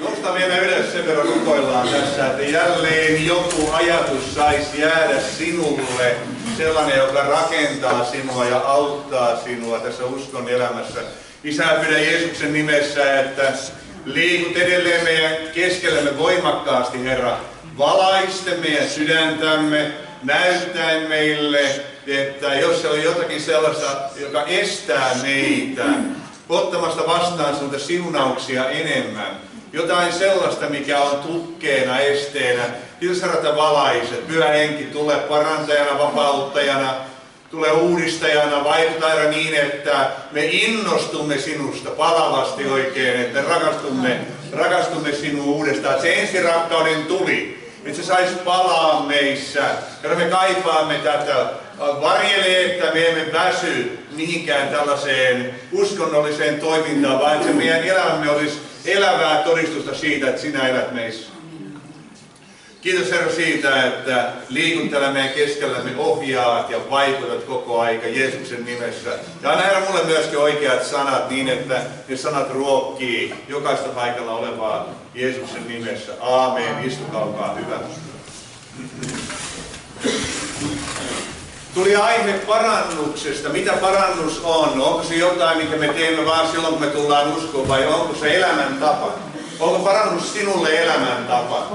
Nosta vielä ylös sen verran rukoillaan tässä, että jälleen joku ajatus saisi jäädä sinulle, sellainen, joka rakentaa sinua ja auttaa sinua tässä uskon elämässä. Isä, pyydän Jeesuksen nimessä, että liikut edelleen meidän keskellämme voimakkaasti, Herra. Valaiste meidän sydäntämme, näyttäen meille, että jos se on jotakin sellaista, joka estää meitä ottamasta vastaan sinulta siunauksia enemmän, jotain sellaista, mikä on tukkeena, esteenä, kiitos Herra, että valaiset. Pyhä Henki, tule parantajana, vapauttajana, tule uudistajana, vaikuta Herra niin, että me innostumme sinusta palavasti oikein, että rakastumme sinuun uudestaan. Että se ensirakkauden tuli, että se saisi palaa meissä. Herra, me kaipaamme tätä. Varjele, että me emme väsy mihinkään tällaiseen uskonnolliseen toimintaan, vaan että se meidän elämämme olisi elävää todistusta siitä, että sinä elät meissä. Kiitos Herra siitä, että liikut täällä meidän keskellämme, ohjaat ja vaikutat koko aika Jeesuksen nimessä. Ja anna Herra mulle myöskin oikeat sanat niin, että ne sanat ruokkii jokaista paikalla olevaa Jeesuksen nimessä. Aamen. Istukaa, olkaa hyvä. Tuli aihe parannuksesta. Mitä parannus on? Onko se jotain, minkä me teemme vaan silloin, kun me tullaan uskoon, vai onko se elämäntapa? Onko parannus sinulle elämäntapa?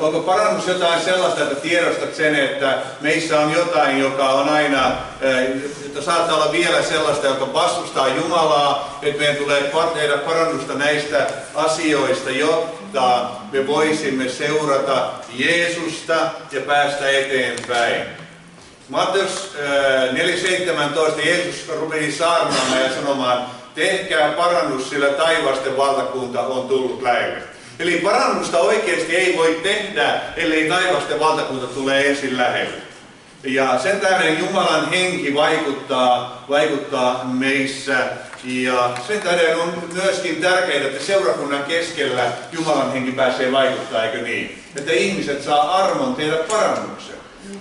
Onko parannus jotain sellaista, että tiedostat sen, että meissä on jotain, joka on aina, että saattaa olla vielä sellaista, joka vastustaa Jumalaa, että meidän tulee tehdä parannusta näistä asioista, jotta me voisimme seurata Jeesusta ja päästä eteenpäin. Matteus 4.17 Jeesus rupesi saarnaamaan ja sanomaan, tehkää parannus, sillä taivasten valtakunta on tullut lähelle. Eli parannusta oikeasti ei voi tehdä, ellei taivasten valtakunta tule ensin lähelle. Ja sen tähden Jumalan henki vaikuttaa meissä. Ja sen tähden on myöskin tärkeää, että seurakunnan keskellä Jumalan henki pääsee vaikuttaa, eikö niin? Että ihmiset saa armon tehdä parannuksen.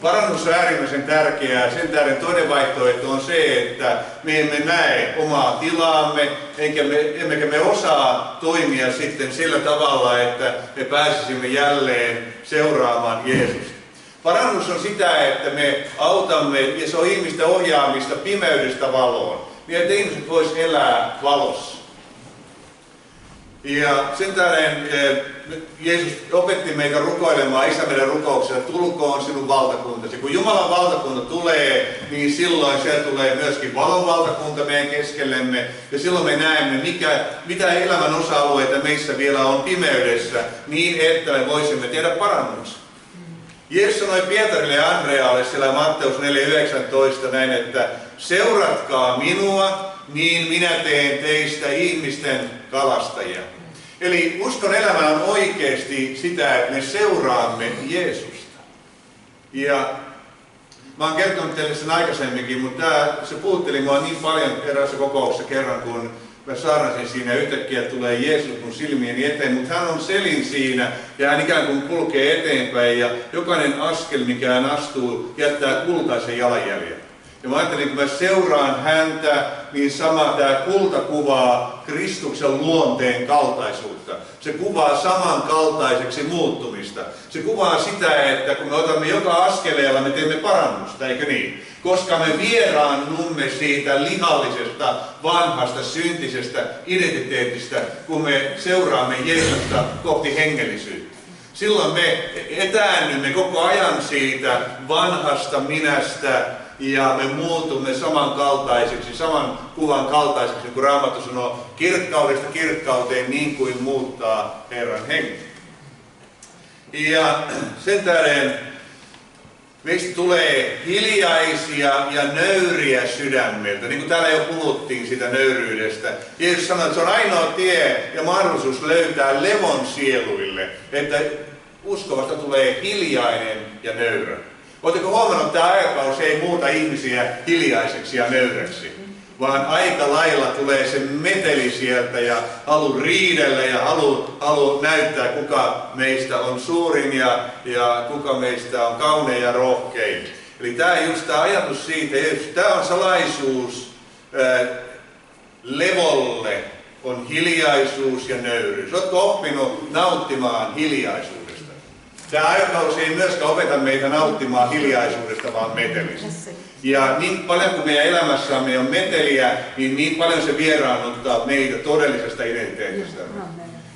Parannus on äärimmäisen tärkeää. Sen toinen vaihtoehto on se, että me emme näe omaa tilaamme, emmekä me osaa toimia sitten sillä tavalla, että me pääsisimme jälleen seuraamaan Jeesusta. Parannus on sitä, että me autamme, ja se on ihmisten ohjaamista pimeydestä valoon, niin että ihmiset voisivat elää valossa. Ja sen tähden Jeesus opetti meitä rukoilemaan Isä meidän rukouksella, tulkoon sinun valtakuntasi. Kun Jumalan valtakunta tulee, niin silloin siellä tulee myöskin valon valtakunta meidän keskellemme. Ja silloin me näemme, mitä elämän osa-alueita meissä vielä on pimeydessä, niin että me voisimme tehdä parannuksia. Jeesus sanoi Pietarille ja Andrealle siellä Matteus 4.19 näin, että seuratkaa minua, niin minä teen teistä ihmisten kalastajia. Eli uskon elämä on oikeasti sitä, että me seuraamme Jeesusta. Ja mä oon kertonut teille sen aikaisemminkin, mutta se puhutteli mua niin paljon eräässä kokouksessa kerran, kun mä saarnasin siinä, yhtäkkiä tulee Jeesus mun silmieni eteen, mutta hän on selin siinä ja hän ikään kuin kulkee eteenpäin ja jokainen askel, mikä hän astuu, jättää kultaisen jalanjäljen. Ja mä ajattelin, kun mä seuraan häntä, niin sama tämä kulta kuvaa Kristuksen luonteen kaltaisuutta. Se kuvaa samankaltaiseksi muuttumista. Se kuvaa sitä, että kun me otamme joka askeleella, me teemme parannusta, eikö niin? Koska me vieraannumme siitä lihallisesta, vanhasta, syntisestä identiteetistä, kun me seuraamme Jeesusta kohti hengellisyyttä. Silloin me etäännymme koko ajan siitä vanhasta minästä, ja me muutumme samankaltaiseksi, saman kuvan kaltaiseksi, kun Raamattu sanoo, kirkkaudesta kirkkauteen niin kuin muuttaa Herran henki. Ja sen tähden meistä tulee hiljaisia ja nöyriä sydämeltä, niin kuin täällä jo puhuttiin siitä nöyryydestä. Jeesus sanoi, että se on ainoa tie ja mahdollisuus löytää levon sieluille, että uskovasta tulee hiljainen ja nöyrä. Oletteko huomannut, että tämä aikakausi ei muuta ihmisiä hiljaiseksi ja nöyräksi, vaan aika lailla tulee se meteli sieltä ja halu riidellä ja halu näyttää, kuka meistä on suurin ja kuka meistä on kaunein ja rohkein. Eli tämä ajatus siitä, tämä on salaisuus levolle, on hiljaisuus ja nöyryys. Oletko oppinut nauttimaan hiljaisuudesta? Tämä aikakausi ei myöskään opeta meitä nauttimaan hiljaisuudesta, vaan metelistä. Ja niin paljon kuin meidän elämässämme on meteliä, niin paljon se vieraannuttaa meitä todellisesta identiteetistä.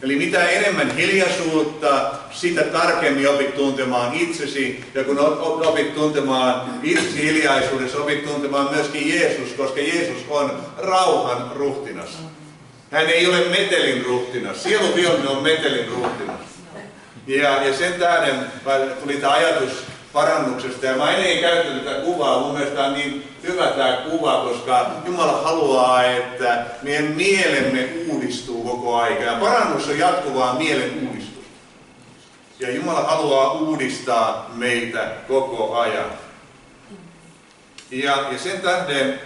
Eli mitä enemmän hiljaisuutta, sitä tarkemmin opit tuntemaan itsesi. Ja kun opit tuntemaan itsesi hiljaisuudessa, opit tuntemaan myöskin Jeesus, koska Jeesus on rauhan ruhtinas. Hän ei ole metelin ruhtinas. Sielun vihollinen on metelin ruhtinas. Ja sen tähden tuli tämä ajatus parannuksesta. Ja mä en käyttänyt tätä kuvaa. Mun mielestä on niin hyvä tämä kuva, koska Jumala haluaa, että meidän mielemme uudistuu koko aika. Ja parannus on jatkuvaa mielen uudistusta. Ja Jumala haluaa uudistaa meitä koko ajan. Ja sen tähden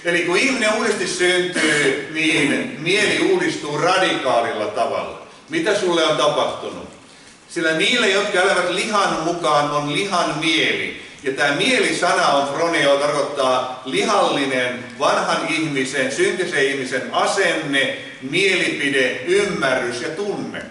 eli kun ihminen uudesti syntyy, niin mieli uudistuu radikaalilla tavalla. Mitä sulle on tapahtunut? Sillä niille, jotka elävät lihan mukaan, on lihan mieli. Ja tämä mieli-sana on froneo, tarkoittaa lihallinen, vanhan ihmisen, syntisen ihmisen asenne, mielipide, ymmärrys ja tunne.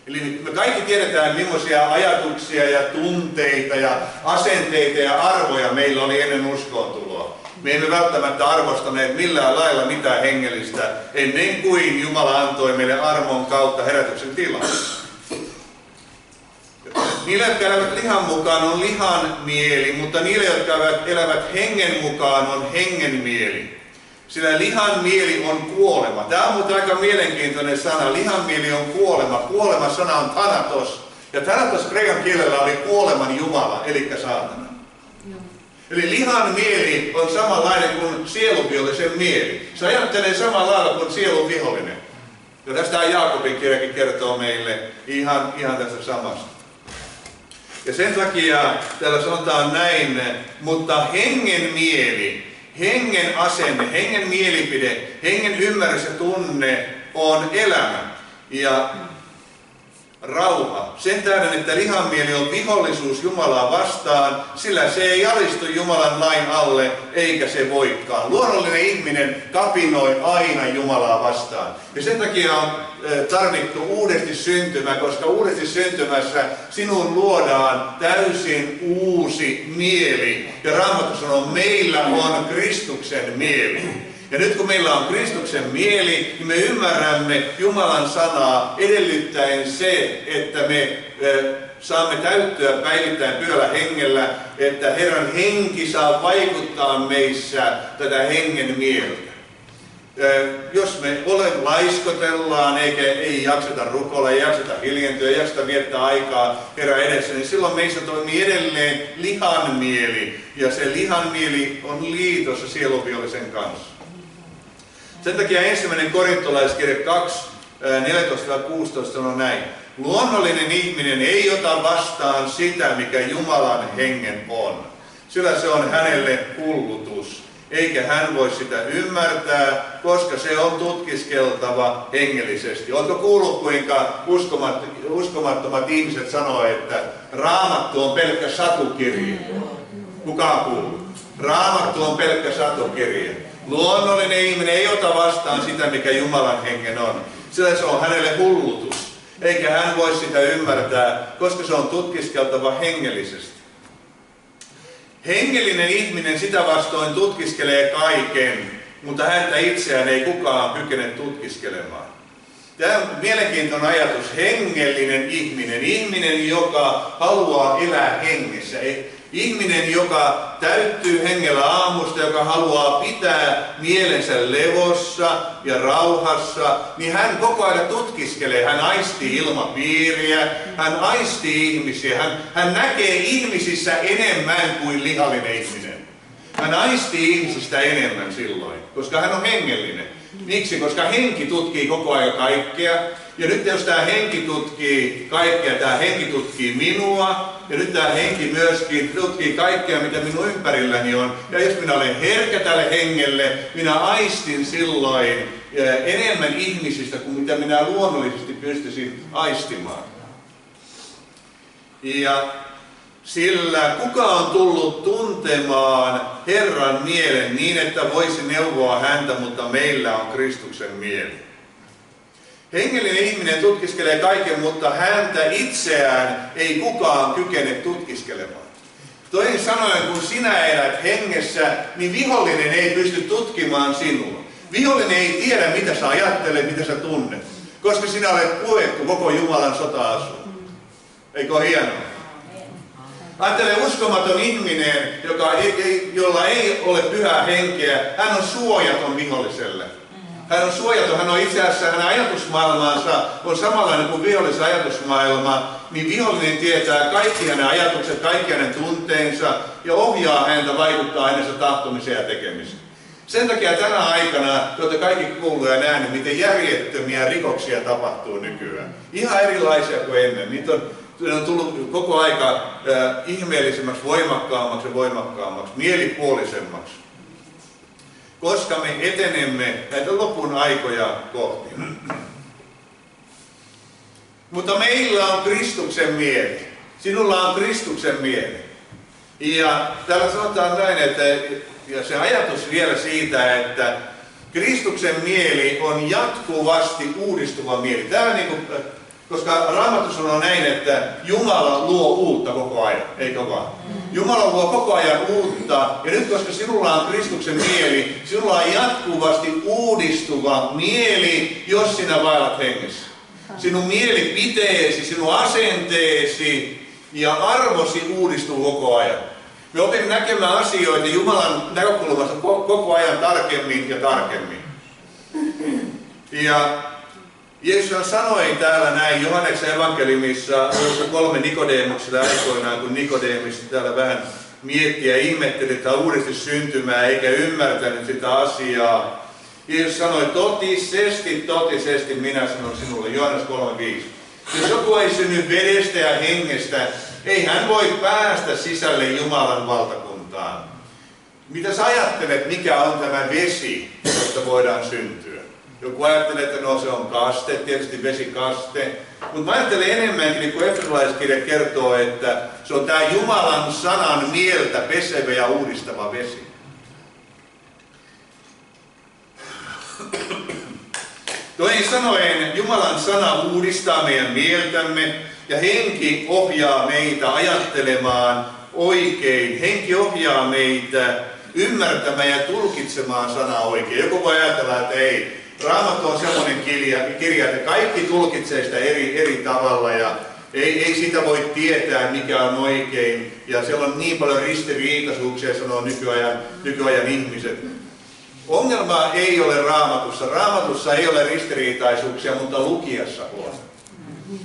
Eli me kaikki tiedetään, millaisia ajatuksia ja tunteita ja asenteita ja arvoja meillä oli ennen uskoontuloa. Me emme välttämättä arvostaneet millään lailla mitään hengellistä ennen kuin Jumala antoi meille armon kautta herätyksen tilaa. Niille, jotka elävät lihan mukaan, on lihan mieli, mutta niille, jotka elävät hengen mukaan, on hengen mieli. Sillä lihan mieli on kuolema. Tämä on muuten aika mielenkiintoinen sana. Lihan mieli on kuolema. Kuolema sana on thanatos. Ja thanatos kreikan kielellä oli kuoleman jumala, eli saatana. Eli lihan mieli on samanlainen kuin sielunvihollisen mieli. Se ajattelee samalla lailla kuin sielun vihollinen. Ja tästä Jaakobin kirjakin kertoo meille ihan tästä samasta. Ja sen takia täällä sanotaan näin, mutta hengen mieli, hengen asenne, hengen mielipide, hengen ymmärrys ja tunne on elämä ja rauha. Sen tähden, että lihan mieli on vihollisuus Jumalaa vastaan, sillä se ei alistu Jumalan lain alle, eikä se voikaan. Luonnollinen ihminen kapinoi aina Jumalaa vastaan. Ja sen takia on tarvittu uudesti syntymä, koska uudesti syntymässä sinun luodaan täysin uusi mieli. Ja Raamattu sanoo, meillä on Kristuksen mieli. Ja nyt kun meillä on Kristuksen mieli, niin me ymmärrämme Jumalan sanaa edellyttäen se, että me saamme täyttyä päivittäin Pyhällä Hengellä, että Herran henki saa vaikuttaa meissä tätä hengen mieltä. Jos me laiskotellaan, ei jakseta rukoilla, ei jakseta hiljentyä, ei jakseta viettää aikaa Herran edessä, niin silloin meissä toimii edelleen lihan mieli. Ja se lihan mieli on liitossa sielunvihollisen kanssa. Sen takia 1. Korintolaiskirja 2, 14-16 sanoo näin. Luonnollinen ihminen ei ota vastaan sitä, mikä Jumalan hengen on, sillä se on hänelle hullutus, eikä hän voi sitä ymmärtää, koska se on tutkiskeltava hengellisesti. Oletko kuullut, kuinka uskomattomat ihmiset sanoo, että Raamattu on pelkkä satukirja? Kuka on kuullut? Raamattu on pelkkä satukirja. Luonnollinen ihminen ei ota vastaan sitä, mikä Jumalan hengen on, sillä se on hänelle hullutus, eikä hän voi sitä ymmärtää, koska se on tutkiskeltava hengellisesti. Hengellinen ihminen sitä vastoin tutkiskelee kaiken, mutta häntä itseään ei kukaan kykene tutkiskelemaan. Tämä on mielenkiintoinen ajatus, hengellinen ihminen, ihminen, joka haluaa elää hengessä. Ihminen, joka täyttyy hengellä aamusta, joka haluaa pitää mielensä levossa ja rauhassa, niin hän koko ajan tutkiskelee. Hän aistii ilmapiiriä, hän aistii ihmisiä, hän näkee ihmisissä enemmän kuin lihallinen ihminen. Hän aistii ihmisistä enemmän silloin, koska hän on hengellinen. Miksi? Koska henki tutkii koko ajan kaikkea. Ja nyt jos tämä henki tutkii kaikkea, tämä henki tutkii minua, ja nyt tämä henki myöskin tutkii kaikkea, mitä minun ympärilläni on. Ja jos minä olen herkkä tälle hengelle, minä aistin silloin enemmän ihmisistä kuin mitä minä luonnollisesti pystyisin aistimaan. Ja Sillä kuka on tullut tuntemaan Herran mielen niin, että voisi neuvoa häntä, mutta meillä on Kristuksen mieli. Hengellinen ihminen tutkiskelee kaiken, mutta häntä itseään ei kukaan kykene tutkiskelemaan. Toisin sanoen, kun sinä elät hengessä, niin vihollinen ei pysty tutkimaan sinua. Vihollinen ei tiedä, mitä sä ajattelet, mitä sä tunnet, koska sinä olet puettu koko Jumalan sota-asuun. Eikö ole hienoa? Ajattele uskomaton ihminen, jolla ei ole pyhää henkeä, hän on suojaton viholliselle. Hän on suojaton, hän on itse asiassa, hänen ajatusmaailmansa on samanlainen kuin vihollisen ajatusmaailma, niin vihollinen tietää kaikki hänen ajatukset, kaikki hänen tunteensa ja ohjaa häntä, vaikuttaa hänensä tahtomiseen ja tekemiseen. Sen takia tänä aikana, tuota kaikki kuuluu ja nähnyt, miten järjettömiä rikoksia tapahtuu nykyään. Ihan erilaisia kuin ennen. Niitä on tullut koko aika ihmeellisemmäksi, voimakkaammaksi ja voimakkaammaksi, mielipuolisemmaksi. Koska me etenemme näitä lopun aikoja kohti. Mutta meillä on Kristuksen mieli. Sinulla on Kristuksen mieli. Ja täällä sanotaan näin, että ja se ajatus vielä siitä, että Kristuksen mieli on jatkuvasti uudistuva mieli. Täällä koska Raamattu sanoo näin, että Jumala luo uutta koko ajan, eikö vaan? Jumala luo koko ajan uutta, ja nyt koska sinulla on Kristuksen mieli, sinulla on jatkuvasti uudistuva mieli, jos sinä vaellat hengessä. Sinun mielipiteesi, sinun asenteesi ja arvosi uudistuu koko ajan. Me opimme näkemään asioita Jumalan näkökulmasta koko ajan tarkemmin ja tarkemmin. Ja Jeesus sanoi täällä näin Johanneksen evankeliumissa 3 Nikodeemukselle aikoinaan, kun Nikodeemus täällä vähän mietti ja ihmetteli, että uudesti syntymää eikä ymmärtänyt sitä asiaa. Jeesus sanoi, totisesti minä sanon sinulle, Johannes 3:5. Jos joku ei synny vedestä ja hengestä, ei hän voi päästä sisälle Jumalan valtakuntaan. Mitä sä ajattelet, mikä on tämä vesi, josta voidaan syntyä? Joku ajattelee, että no se on kaste, tietysti vesikaste. Mutta mä ajattelen enemmänkin, niin kuin Efesolaiskirja kertoo, että se on tämä Jumalan sanan mieltä pesevä ja uudistava vesi. Toisin sanoen, Jumalan sana uudistaa meidän mieltämme ja henki ohjaa meitä ajattelemaan oikein. Henki ohjaa meitä ymmärtämään ja tulkitsemaan sanaa oikein. Joku voi ajatella, että ei. Raamattu on sellainen kirja, että kaikki tulkitsee sitä eri tavalla ja ei sitä voi tietää, mikä on oikein. Ja siellä on niin paljon ristiriitaisuuksia, sanoo nykyajan ihmiset. Ongelma ei ole Raamatussa. Raamatussa ei ole ristiriitaisuuksia, mutta lukijassa on.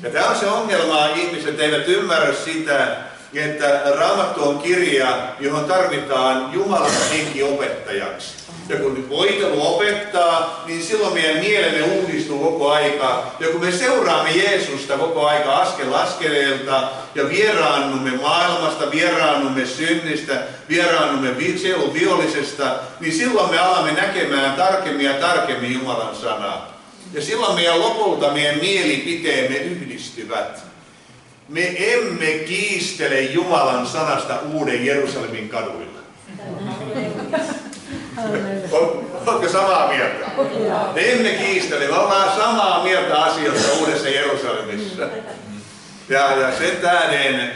Ja tämä on se ongelma, ihmiset eivät ymmärrä sitä, että Raamattu on kirja, johon tarvitaan Jumalan henki opettajaksi. Ja kun voitelu opettaa, niin silloin meidän mielemme uudistuu koko aika. Ja kun me seuraamme Jeesusta koko aika askel askeleelta ja vieraannumme maailmasta, vieraannumme synnistä, vieraannumme sielun vihollisesta, niin silloin me alamme näkemään tarkemmin ja tarkemmin Jumalan sanaa. Ja silloin lopulta meidän mielipiteemme yhdistyvät. Me emme kiistele Jumalan sanasta Uuden Jerusalemin kaduilla. Oletko samaa mieltä? Me emme kiistele, me ollaan samaa mieltä asioista Uudessa Jerusalemissa. Ja sen tähden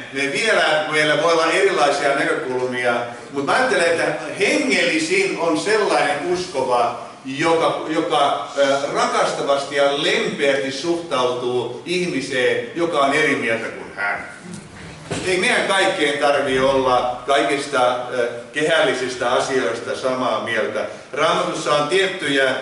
meillä voi olla erilaisia näkökulmia, mutta mä ajattelen, että hengellisin on sellainen uskova, joka rakastavasti ja lempeästi suhtautuu ihmiseen, joka on eri mieltä kuin hän. Ei meidän kaikkien tarvitse olla kaikista kehällisistä asioista samaa mieltä. Raamatussa on tiettyjä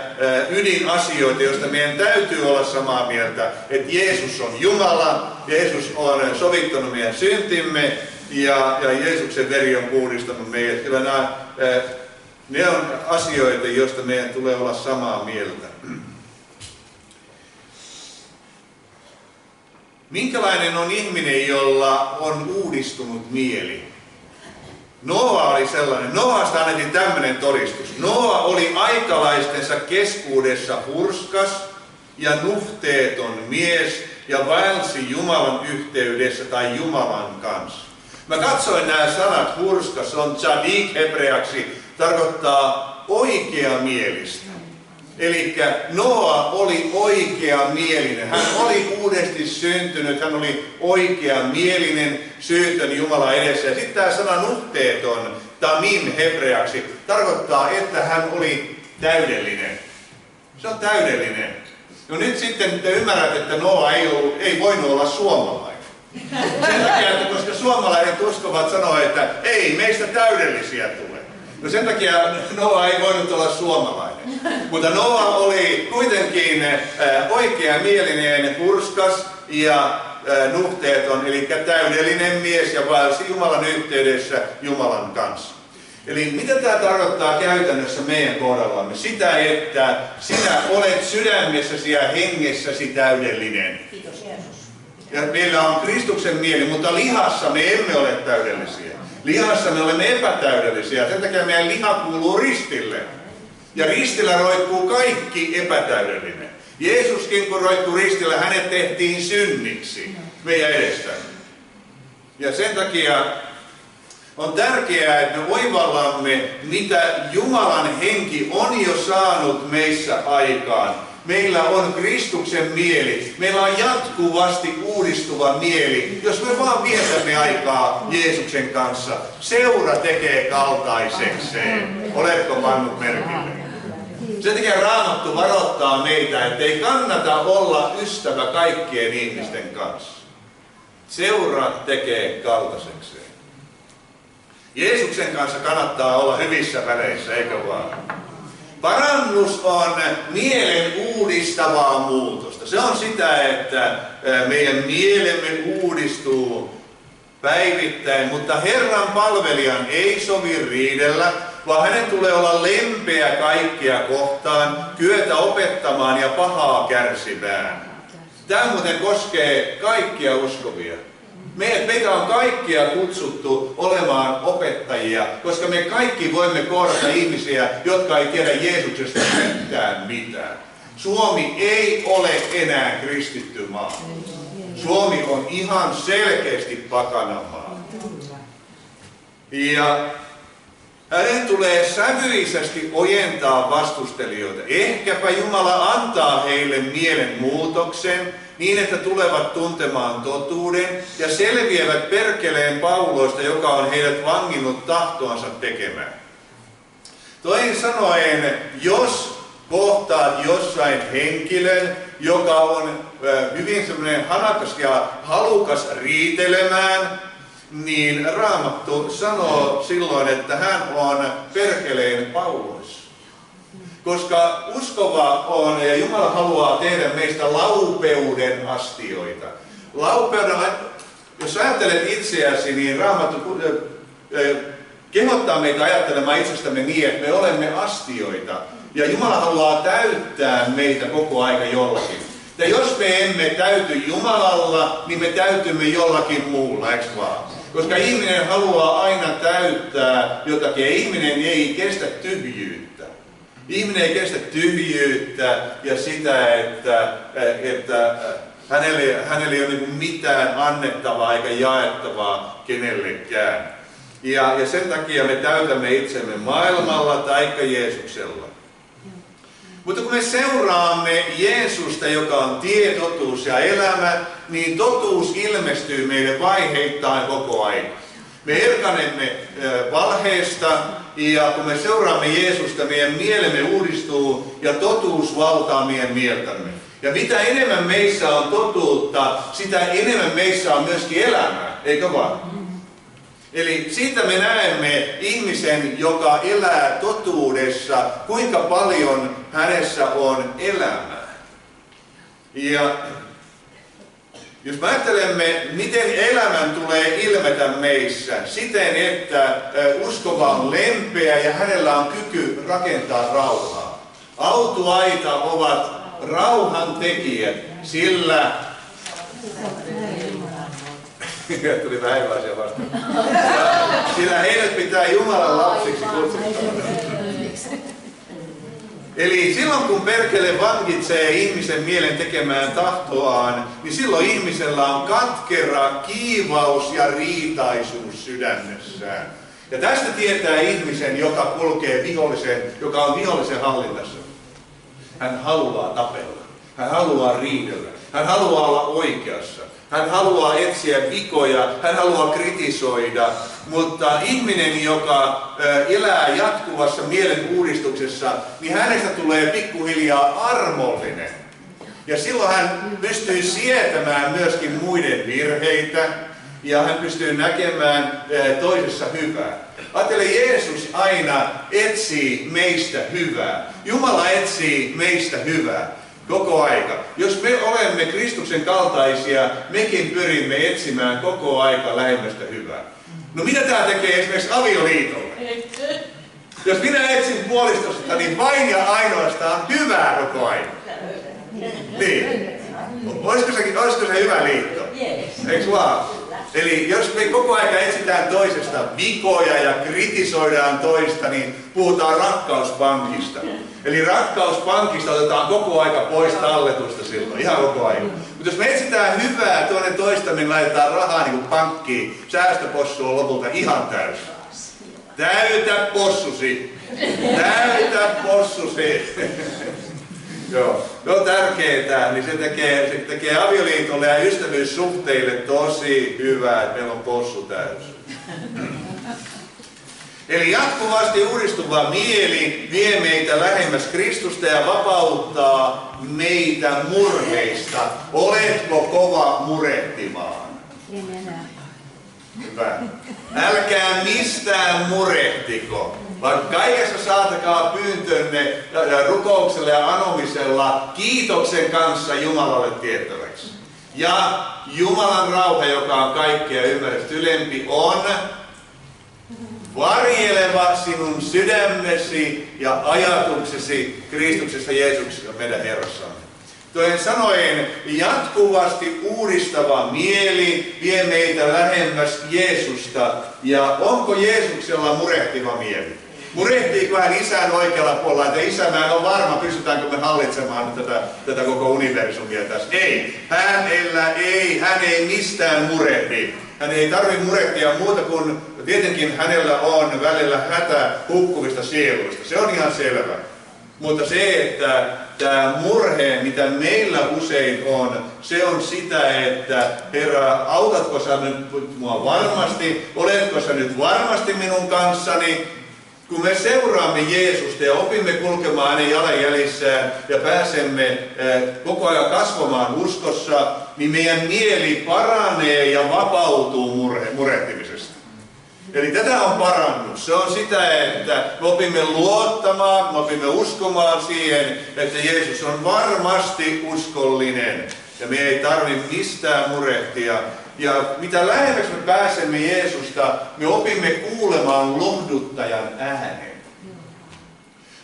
ydinasioita, joista meidän täytyy olla samaa mieltä. Että Jeesus on Jumala, Jeesus on sovittanut meidän syntimme ja Jeesuksen veri on puhdistanut meidät. Kyllä ne on asioita, joista meidän tulee olla samaa mieltä. Minkälainen on ihminen, jolla on uudistunut mieli? Noa oli sellainen. Noasta annettiin tämmöinen todistus. Noa oli aikalaistensa keskuudessa hurskas ja nuhteeton mies ja vaelsi Jumalan yhteydessä tai Jumalan kanssa. Mä katsoin nämä sanat, hurskas on tzadik hebreaksi, tarkoittaa oikeamielistä. Eli Noa oli oikeamielinen. Hän oli uudesti syntynyt, hän oli oikeamielinen, syytön Jumala edessä. Ja sitten tämä sana nuhteeton, tamim hebreaksi, tarkoittaa, että hän oli täydellinen. Se on täydellinen. No nyt sitten te ymmärrätte, että Noa ei voinut olla suomalainen. Sen takia, että koska suomalaiset uskovat sanoa, että ei meistä täydellisiä tule. No sen takia Noa ei voinut olla suomalainen. Mutta Noa oli kuitenkin oikeamielinen, hurskas ja nuhteeton, eli täydellinen mies ja vaelsi Jumalan yhteydessä Jumalan kanssa. Eli mitä tämä tarkoittaa käytännössä meidän kohdallamme? Sitä, että sinä olet sydämessäsi ja hengessäsi täydellinen. Kiitos Jeesus. Ja meillä on Kristuksen mieli, mutta lihassa me emme ole täydellisiä. Lihassa me olemme epätäydellisiä. Sen takia meidän liha kuuluu ristille. Ja ristillä roikkuu kaikki epätäydellinen. Jeesuskin kun roikkuu ristillä, hänet tehtiin synniksi meidän edestämme. Ja sen takia on tärkeää, että me oivallamme, mitä Jumalan henki on jo saanut meissä aikaan. Meillä on Kristuksen mieli. Meillä on jatkuvasti uudistuva mieli. Jos me vaan vietämme aikaa Jeesuksen kanssa, seura tekee kaltaisekseen. Oletko pannut merkille? Sen takia Raamattu varoittaa meitä, että ei kannata olla ystävä kaikkien ihmisten kanssa. Seura tekee kaltaisekseen. Jeesuksen kanssa kannattaa olla hyvissä väleissä, eikö vaan? Parannus on mielen uudistavaa muutosta. Se on sitä, että meidän mielemme uudistuu päivittäin, mutta Herran palvelijan ei sovi riidellä, vaan hänen tulee olla lempeä kaikkia kohtaan, kyetä opettamaan ja pahaa kärsimään. Tämä muuten koskee kaikkia uskovia. Meitä on kaikkia kutsuttu olemaan opettajia, koska me kaikki voimme kohdata ihmisiä, jotka ei tiedä Jeesuksesta yhtään mitään. Suomi ei ole enää kristitty maa. Suomi on ihan selkeästi pakanamaa. Ja hänen tulee sävyisesti ojentaa vastustelijoita. Ehkäpä Jumala antaa heille mielenmuutoksen, niin että tulevat tuntemaan totuuden ja selviävät perkeleen pauloista, joka on heidät vanginnut tahtoansa tekemään. Toisin sanoen, jos kohtaat jossain henkilön, joka on hyvin semmoinen hanakas ja halukas riitelemään, niin Raamattu sanoo silloin, että hän on perkeleen pauloissa. Koska uskova on ja Jumala haluaa tehdä meistä laupeuden astioita. Jos ajattelet itseäsi, niin Raamattu kehottaa meitä ajattelemaan itsestämme niin, että me olemme astioita. Ja Jumala haluaa täyttää meitä koko aika jollakin. Ja jos me emme täyty Jumalalla, niin me täytymme jollakin muulla, eikö vaan? Koska ihminen haluaa aina täyttää jotakin ja ihminen ei kestä tyhjyyttä. Ihminen ei kestä tyhjyyttä ja sitä, että hänelle ei ole niin mitään annettavaa eikä jaettavaa kenellekään. Ja sen takia me täytämme itsemme maailmalla taikka Jeesuksella. Mutta kun me seuraamme Jeesusta, joka on tie, totuus ja elämä, niin totuus ilmestyy meille vaiheittain koko ajan. Me erkanemme valheesta ja kun me seuraamme Jeesusta, meidän mielemme uudistuu ja totuus valtaa meidän mieltämme. Ja mitä enemmän meissä on totuutta, sitä enemmän meissä on myöskin elämää, eikö vaan? Eli siitä me näemme ihmisen, joka elää totuudessa, kuinka paljon hänessä on elämää. Ja jos me ajattelemme, miten elämän tulee ilmetä meissä, siten että uskova on lempeä ja hänellä on kyky rakentaa rauhaa. Autuaita ovat rauhan tekijät, sillä tuli vähäiväisiä vastaan. Sillä heidät pitää Jumalan lapsiksi kutsuttaa. Eli silloin kun perkele vangitsee ihmisen mielen tekemään tahtoaan, niin silloin ihmisellä on katkera kiivaus ja riitaisuus sydämessään. Ja tästä tietää ihmisen, joka kulkee joka on vihollisen hallinnassa. Hän haluaa tapella, hän haluaa riidellä, hän haluaa olla oikeassa. Hän haluaa etsiä vikoja, hän haluaa kritisoida, mutta ihminen, joka elää jatkuvassa mielen uudistuksessa, niin hänestä tulee pikkuhiljaa armollinen. Ja silloin hän pystyy sietämään myöskin muiden virheitä ja hän pystyy näkemään toisessa hyvää. Ajattele, Jeesus aina etsii meistä hyvää. Jumala etsii meistä hyvää. Koko aika. Jos me olemme Kristuksen kaltaisia, mekin pyrimme etsimään koko aika lähemmästä hyvää. No mitä tämä tekee esimerkiksi avioliitolle? Jos minä etsin puolistosta, niin vain ja ainoastaan hyvää koko aika. Niin. Olisiko se hyvä liitto? Eikö vaan? Eli jos me koko aika etsitään toisesta vikoja ja kritisoidaan toista, niin puhutaan rakkauspankista. Eli rakkauspankista otetaan koko aika pois talletusta silloin, ihan koko ajan. Mutta jos me etsitään hyvää toinen toista, niin laitetaan rahaa niin kuin pankkiin. Säästöpossu on lopulta ihan täysin. Täytä possusi! Täytä possusi! Joo, se on tärkeää, niin se tekee avioliitolle ja ystävyyssuhteille tosi hyvää, että meillä on possu täysin. Eli jatkuvasti uudistuva mieli vie meitä lähemmäs Kristusta ja vapauttaa meitä murheista. Oletko kova murehtimaan? Hyvä. Älkää mistään murehtiko, vaan kaikessa saatakaa pyyntönne rukouksella ja anomisella kiitoksen kanssa Jumalalle tiettäväksi. Ja Jumalan rauha, joka on kaikkea ymmärrystä ylempi, on varjeleva sinun sydämesi ja ajatuksesi Kristuksessa Jeesuksessa meidän Herrassamme. Toisin sanoen, jatkuvasti uudistava mieli vie meitä lähemmäs Jeesusta. Ja onko Jeesuksella murehtiva mieli? Murehtiiko hän Isän oikealla puolella, että Isä, mä en ole varma, pystytäänkö me hallitsemaan tätä koko universumia tässä. Ei, hän ei mistään murehdi. Hän ei tarvitse murehtia muuta kuin, tietenkin hänellä on välillä hätä hukkuvista sieluista. Se on ihan selvä. Mutta se, että tämä murhe, mitä meillä usein on, se on sitä, että Herra, autatko sä nyt mua varmasti, oletko sä nyt varmasti minun kanssani? Kun me seuraamme Jeesusta ja opimme kulkemaan hänen jalanjäljissään ja pääsemme koko ajan kasvamaan uskossa, niin meidän mieli paranee ja vapautuu murehtimisesta. Eli tätä on parannus. Se on sitä, että me opimme luottamaan, me opimme uskomaan siihen, että Jeesus on varmasti uskollinen. Ja me ei tarvitse mistään murehtia. Ja mitä lähemmäksi me pääsemme Jeesusta, me opimme kuulemaan lohduttajan äänen.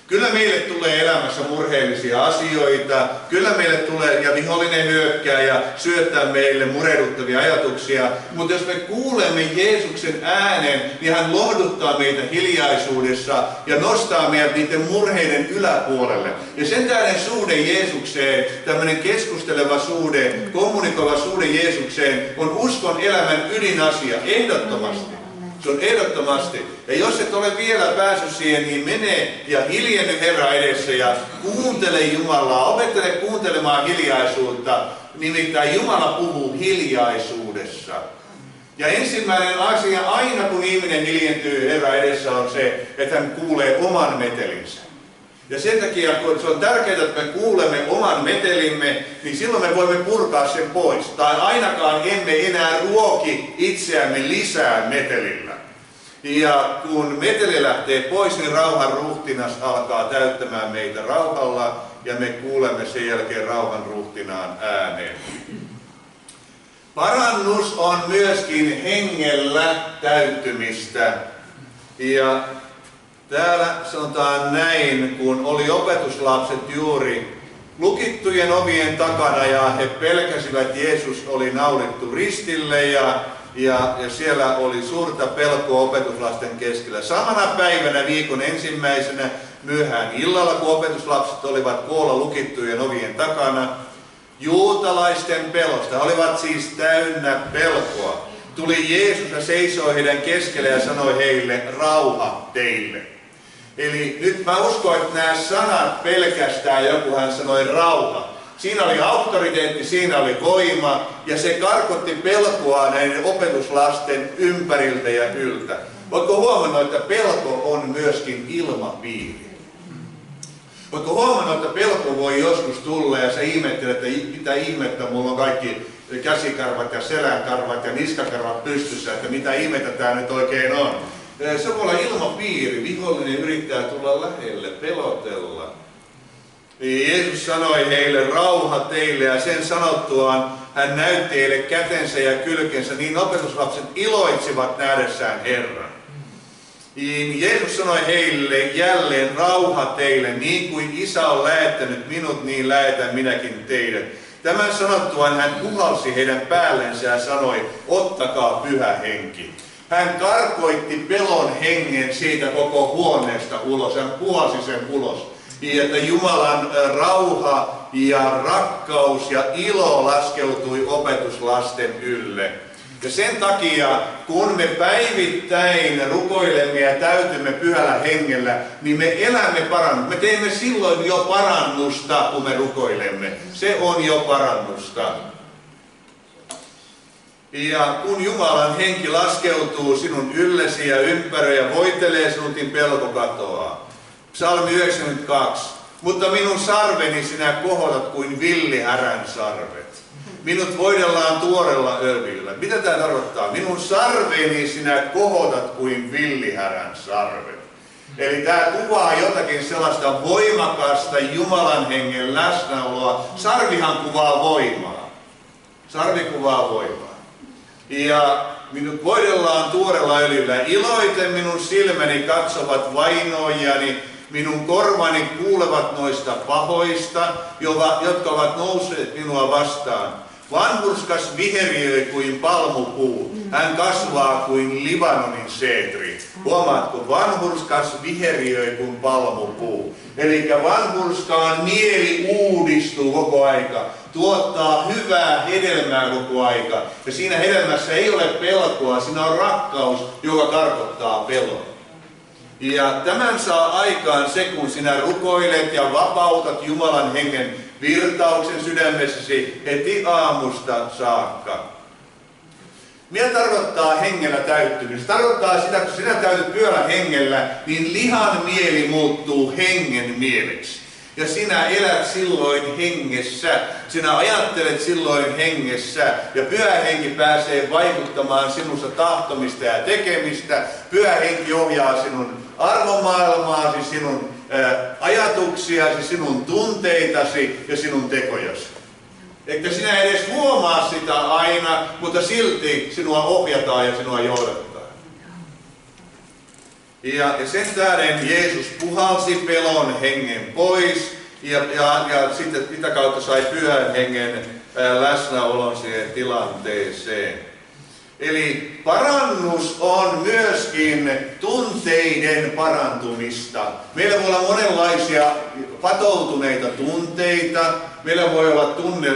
Kyllä meille tulee elämässä murheellisia asioita, kyllä meille tulee ja vihollinen hyökkää ja syöttää meille murehduttavia ajatuksia, mutta jos me kuulemme Jeesuksen äänen, niin hän lohduttaa meitä hiljaisuudessa ja nostaa meidät niiden murheiden yläpuolelle. Ja sen tähden suhde Jeesukseen, tämmöinen keskusteleva suhde, kommunikoiva suhde Jeesukseen on uskon elämän ydinasia, ehdottomasti. Se on ehdottomasti. Ja jos et ole vielä päässyt siihen, niin mene ja hiljenny Herran edessä ja kuuntele Jumalaa. Opettele kuuntelemaan hiljaisuutta. Nimittäin Jumala puhuu hiljaisuudessa. Ja ensimmäinen asia aina kun ihminen hiljentyy Herran edessä on se, että hän kuulee oman metelinsä. Ja sen takia, kun se on tärkeää, että me kuulemme oman metelimme, niin silloin me voimme purkaa sen pois. Tai ainakaan emme enää ruoki itseämme lisää metelillä. Ja kun meteli lähtee pois, niin rauhan ruhtinas alkaa täyttämään meitä rauhalla, ja me kuulemme sen jälkeen rauhan ruhtinaan ääneen. Parannus on myöskin hengellä täyttymistä. Ja täällä sanotaan näin, kun oli opetuslapset juuri lukittujen ovien takana ja he pelkäsivät, Jeesus oli naulittu ristille ja siellä oli suurta pelkoa opetuslasten keskellä. Samana päivänä viikon ensimmäisenä, myöhään illalla, kun opetuslapset olivat koolla lukittujen ovien takana. Juutalaisten pelosta, he olivat siis täynnä pelkoa. Tuli Jeesus ja seisoi heidän keskelle ja sanoi heille, rauha teille. Eli nyt mä uskon, että nämä sanat pelkästään joku hän sanoi rauha. Siinä oli auktoriteetti, siinä oli voima ja se karkotti pelkoa näiden opetuslasten ympäriltä ja yltä. Voitko huomannut, että pelko on myöskin ilmapiiri? Voitko huomannut, että pelko voi joskus tulla ja sä ihmettelet, että mitä ihmettä, mulla on kaikki käsikarvat ja selänkarvat ja niskakarvat pystyssä, että mitä ihmettä tää nyt oikein on. Se voi olla ilmapiiri, vihollinen yrittää tulla lähelle, pelotella. Jeesus sanoi heille, rauha teille, ja sen sanottuaan hän näytti heille kätensä ja kylkensä, niin opetuslapset iloitsivat nähdessään Herran. Jeesus sanoi heille jälleen, rauha teille, niin kuin Isä on lähettänyt minut, niin lähetän minäkin teidät. Tämän sanottuaan hän puhalsi heidän päällensä ja sanoi, ottakaa pyhä henki. Hän karkoitti pelon hengen siitä koko huoneesta ulos, hän puhalsi sen ulos. Ja että Jumalan rauha ja rakkaus ja ilo laskeutui opetuslasten ylle. Ja sen takia, kun me päivittäin rukoilemme ja täytymme pyhällä hengellä, niin me elämme parannusta. Me teemme silloin jo parannusta, kun me rukoilemme. Se on jo parannusta. Ja kun Jumalan henki laskeutuu sinun yllesi ja ympäröi ja voitelee sinut, niin pelko katoaa. Psalmi 92. Mutta minun sarveni sinä kohotat kuin villihärän sarvet. Minut voidellaan tuorella öljyllä. Mitä tämä tarkoittaa? Minun sarveni sinä kohotat kuin villihärän sarvet. Eli tämä kuvaa jotakin sellaista voimakasta Jumalan hengen läsnäoloa. Sarvihan kuvaa voimaa. Sarvi kuvaa voimaa. Ja minut voidellaan tuorella öljyllä. Iloiten minun silmäni katsovat vainoijani. Minun korvani kuulevat noista pahoista, jotka ovat nousseet minua vastaan. Vanhurskas viheriöi kuin palmupuu. Hän kasvaa kuin Libanonin seetri. Huomaatko? Vanhurskas viheriöi kuin palmupuu. Eli vanhurskaan mieli uudistuu koko aika. Tuottaa hyvää hedelmää koko aika. Ja siinä hedelmässä ei ole pelkoa, siinä on rakkaus, joka karkottaa pelon. Ja tämän saa aikaan se, kun sinä rukoilet ja vapautat Jumalan hengen virtauksen sydämessäsi heti aamusta saakka. Mitä tarkoittaa hengellä täyttyminen? Se tarkoittaa sitä, että kun sinä täytyt pyöllä hengellä, niin lihan mieli muuttuu hengen mieleksi. Ja sinä elät silloin hengessä, sinä ajattelet silloin hengessä ja pyhä henki pääsee vaikuttamaan sinussa tahtomista ja tekemistä. Pyhä henki ohjaa sinun arvomaailmaasi, sinun ajatuksiasi, sinun tunteitasi ja sinun tekojasi. Eikä sinä edes huomaa sitä aina, mutta silti sinua ohjataan ja sinua johdetaan. Ja sen tähden Jeesus puhalsi pelon hengen pois ja sitten sitä kautta sai pyhän hengen läsnäolon siihen tilanteeseen. Eli parannus on myöskin tunteiden parantumista. Meillä voi olla monenlaisia patoutuneita tunteita. Meillä voi olla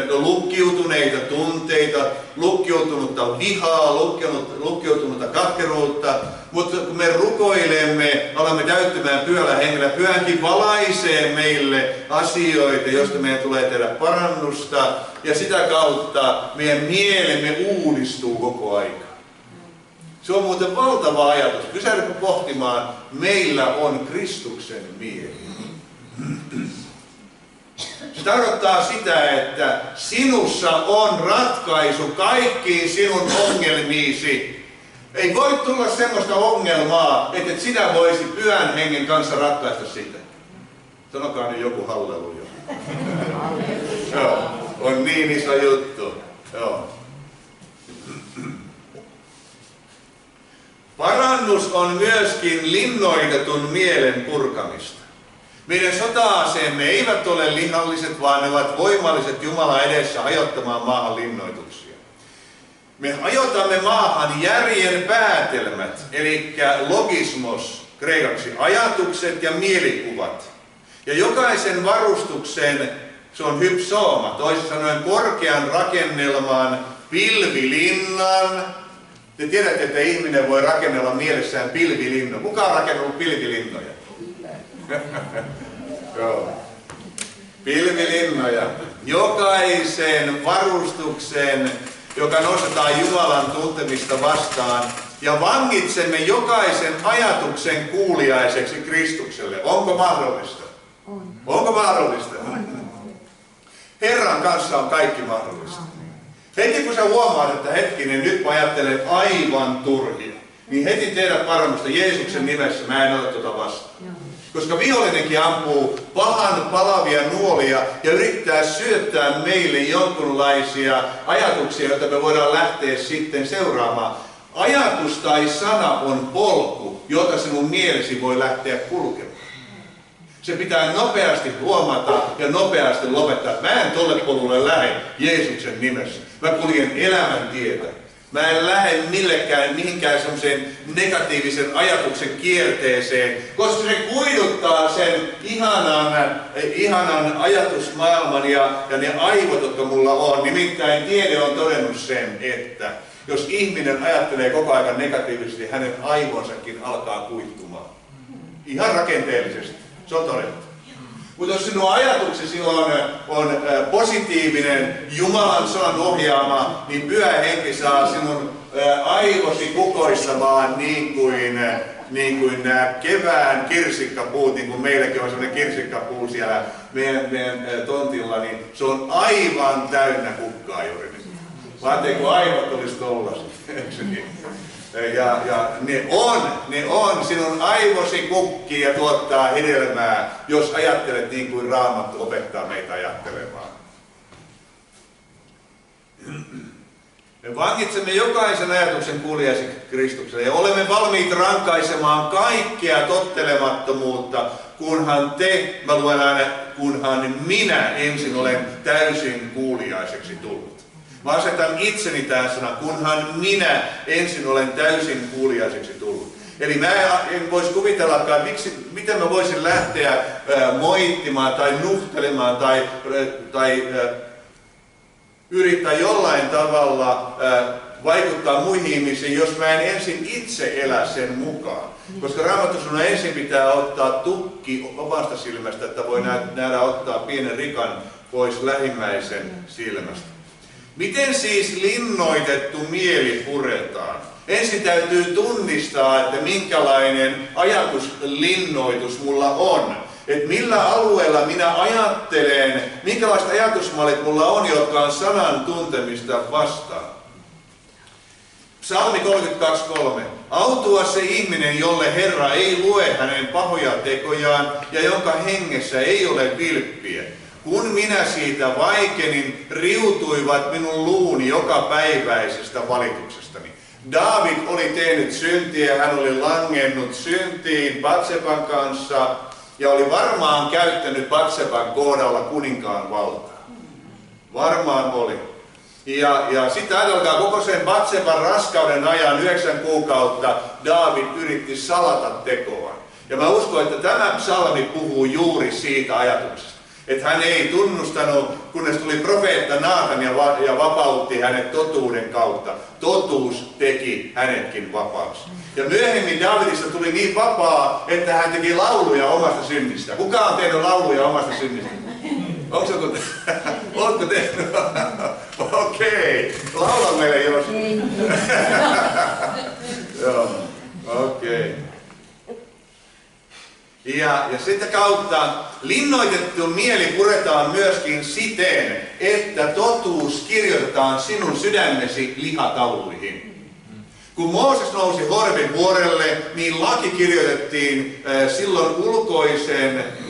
lukkiutuneita tunteita, lukkiutunutta vihaa, lukkiutunutta katkeruutta. Mutta kun me rukoilemme, alamme täyttämään pyhällä hengellä, pyhänkin valaisee meille asioita, joista meidän tulee tehdä parannusta. Ja sitä kautta meidän mielemme uudistuu koko aika. Se on muuten valtava ajatus. Pysähdykö pohtimaan, meillä on Kristuksen mieli. Se tarkoittaa sitä, että sinussa on ratkaisu kaikkiin sinun ongelmiisi. Ei voi tulla semmoista ongelmaa, että et sinä voisi pyhän hengen kanssa ratkaista sitä. Sanokaa nyt joku halleluja. Joo, on niin iso juttu. Joo. Parannus on myöskin linnoitetun mielen purkamista. Meidän sota-aseemme eivät ole lihalliset, vaan ne ovat voimalliset Jumalan edessä hajottamaan maahan linnoituksia. Me hajotamme maahan järjen päätelmät, eli logismos, kreikaksi ajatukset ja mielikuvat. Ja jokaisen varustuksen, se on hypsooma, toisin sanoen korkean rakennelman, pilvilinnan. Te tiedätte, että ihminen voi rakennella mielessään pilvilinnon. Kuka on rakennellut pilvilinnoja? Joo. Pilvilinnoja. Jokaisen varustuksen, joka nostetaan Jumalan tuntemista vastaan, ja vangitsemme jokaisen ajatuksen kuuliaiseksi Kristukselle. Onko mahdollista? Onko mahdollista? Herran kanssa on kaikki mahdollista. Heti kun sä huomaat, että hetkinen, nyt mä ajattelen aivan turhia, niin heti tehdä parannusta Jeesuksen nimessä, mä en ota tuota vastaan. Koska vihollinenkin ampuu pahan palavia nuolia ja yrittää syöttää meille jonkunlaisia ajatuksia, joita me voidaan lähteä sitten seuraamaan. Ajatus tai sana on polku, jota sinun mielesi voi lähteä kulkemaan. Se pitää nopeasti huomata ja nopeasti lopettaa. Mä en tolle polulle lähde Jeesuksen nimessä. Mä kuljen elämän tietä. Mä en lähde mihinkään semmoiseen negatiivisen ajatuksen kierteeseen, koska se kuiduttaa sen ihanan ajatusmaailman ja ne aivot, jotka mulla on. Nimittäin tiede on todennut sen, että jos ihminen ajattelee koko ajan negatiivisesti, hänen aivonsakin alkaa kuihtumaan. Ihan rakenteellisesti. Se on todettu. Mutta jos sinun ajatuksesi on positiivinen, Jumalan sanan ohjaama, niin Pyhä Henki saa sinun aivosi kukoistamaan niin kuin nämä kevään kirsikkapuut, niin kuin meilläkin on sellainen kirsikkapuu siellä meidän tontilla, niin se on aivan täynnä kukkaa juuri nyt. Vaan kun aivot olisi tollaset. Ja ne on, sinun aivosi kukkii ja tuottaa hedelmää, jos ajattelet niin kuin Raamattu opettaa meitä ajattelemaan. Me vangitsemme jokaisen ajatuksen kuulijaisi Kristukselle ja olemme valmiit rankaisemaan kaikkea tottelemattomuutta, kunhan minä ensin olen täysin kuuliaiseksi tullut. Mä asetan itseni tähän sanaan, kunhan minä ensin olen täysin kuuliaiseksi tullut. Eli mä en voisi kuvitellakaan, miten mä voisin lähteä moittimaan tai nuhtelemaan tai yrittää jollain tavalla vaikuttaa muihin ihmisiin, jos mä en ensin itse elä sen mukaan. Koska Raamattu sanoo, ensin pitää ottaa tukki omasta silmästä, että voi nähdä ottaa pienen rikan pois lähimmäisen silmästä. Miten siis linnoitettu mieli puretaan? Ensin täytyy tunnistaa, että minkälainen ajatuslinnoitus mulla on. Että millä alueella minä ajattelen, minkälaiset ajatusmallit mulla on, jotka on sanan tuntemista vastaan. Psalmi 32:3. Autua se ihminen, jolle Herra ei lue hänen pahoja tekojaan ja jonka hengessä ei ole vilppiä. Kun minä siitä vaikenin, riutuivat minun luuni jokapäiväisestä valituksestani. Daavid oli tehnyt syntiä, hän oli langennut syntiin Batseban kanssa ja oli varmaan käyttänyt Batseban kohdalla kuninkaan valtaa. Varmaan oli. Ja sitten ajatelkaa, koko sen Batseban raskauden ajan 9 kuukautta Daavid yritti salata tekoa. Ja mä uskon, että tämä psalmi puhuu juuri siitä ajatuksesta. Että hän ei tunnustanut, kunnes tuli profeetta Naatan ja vapautti hänet totuuden kautta. Totuus teki hänetkin vapaaksi. Ja myöhemmin Daavidista tuli niin vapaa, että hän teki lauluja omasta synnistä. Kuka on tehnyt lauluja omasta synnistä? Oletko tehnyt? Okei. Laula meille jos. Joo, okei. Ja sitä kautta linnoitettu mieli puretaan myöskin siten, että totuus kirjoitetaan sinun sydämesi lihatauluihin. Kun Mooses nousi Horvin vuorelle, niin laki kirjoitettiin silloin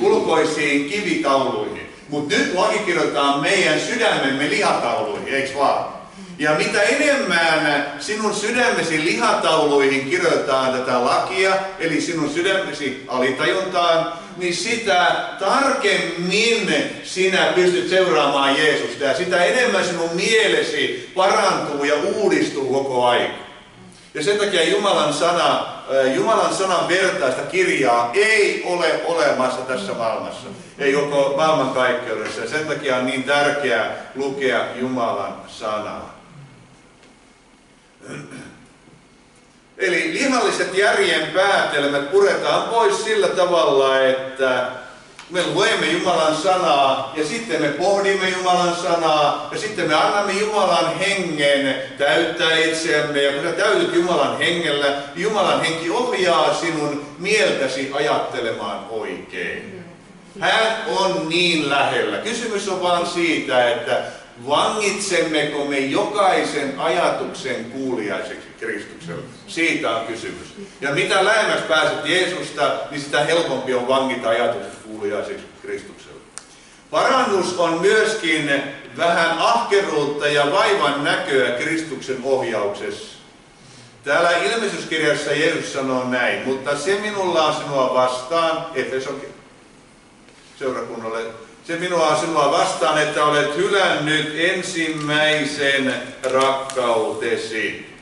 ulkoisiin kivitauluihin. Mutta nyt laki kirjoitetaan meidän sydämemme lihatauluihin, eikö vaan? Ja mitä enemmän sinun sydämesi lihatauluihin kirjoitetaan tätä lakia, eli sinun sydämesi alitajuntaan, niin sitä tarkemmin sinä pystyt seuraamaan Jeesusta ja sitä enemmän sinun mielesi parantuu ja uudistuu koko ajan. Ja sen takia Jumalan sanan vertaista kirjaa ei ole olemassa tässä maailmassa. Ei koko maailmankaikkeudessa. Ja sen takia on niin tärkeää lukea Jumalan sanaa. Eli lihalliset järjen päätelmät puretaan pois sillä tavalla, että me luemme Jumalan sanaa ja sitten me pohdimme Jumalan sanaa ja sitten me annamme Jumalan hengen täyttää itseämme. Ja kun sä täytyt Jumalan hengellä, niin Jumalan henki ohjaa sinun mieltäsi ajattelemaan oikein. Hän on niin lähellä. Kysymys on vaan siitä, että vangitsemmeko me jokaisen ajatuksen kuuliaiseksi Kristukselle? Siitä on kysymys. Ja mitä lähemmäs pääset Jeesusta, niin sitä helpompi on vangita ajatukset kuuliaiseksi Kristukselle. Parannus on myöskin vähän ahkeruutta ja vaivan näköä Kristuksen ohjauksessa. Täällä Ilmestyskirjassa Jeesus sanoo näin, mutta se minulla on sinua vastaan, Efeson seurakunnalle, se minua on sinua vastaan, että olet hylännyt ensimmäisen rakkautesi.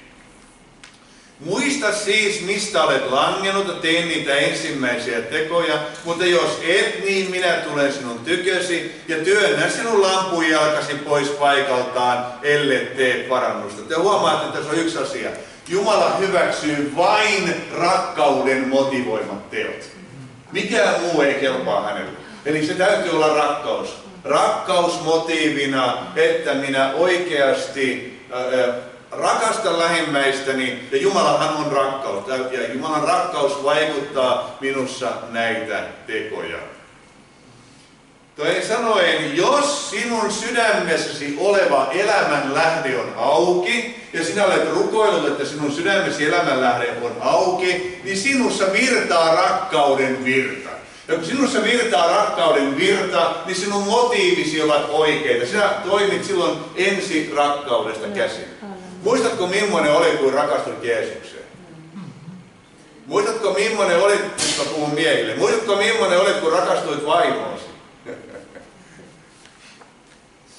Muista siis, mistä olet langennut ja tee niitä ensimmäisiä tekoja, mutta jos et, niin minä tulen sinun tykösi ja työnnän sinun lampujalkasi pois paikaltaan, ellet tee parannusta. Te huomaatte, että tässä on yksi asia. Jumala hyväksyy vain rakkauden motivoimat teot. Mikään muu ei kelpaa hänelle. Eli se täytyy olla rakkaus. Rakkaus motiivina, että minä oikeasti rakastan lähimmäistäni, ja Jumalahan on rakkaus. Ja Jumalan rakkaus vaikuttaa minussa näitä tekoja. Toisin sanoen, jos sinun sydämessäsi oleva elämän lähde on auki, ja sinä olet rukoillut, että sinun sydämesi elämän lähde on auki, niin sinussa virtaa rakkauden virta. Ja kun sinussa virtaa rakkauden virta, niin sinun motiivisi ovat oikeita. Sinä toimit silloin ensi rakkaudesta käsin. Muistatko, millainen oli, kun rakastuit Jeesukseen? Muistatko, millainen oli, kun puhun miehille? Muistatko, millainen oli, kun rakastuit vaimoosi?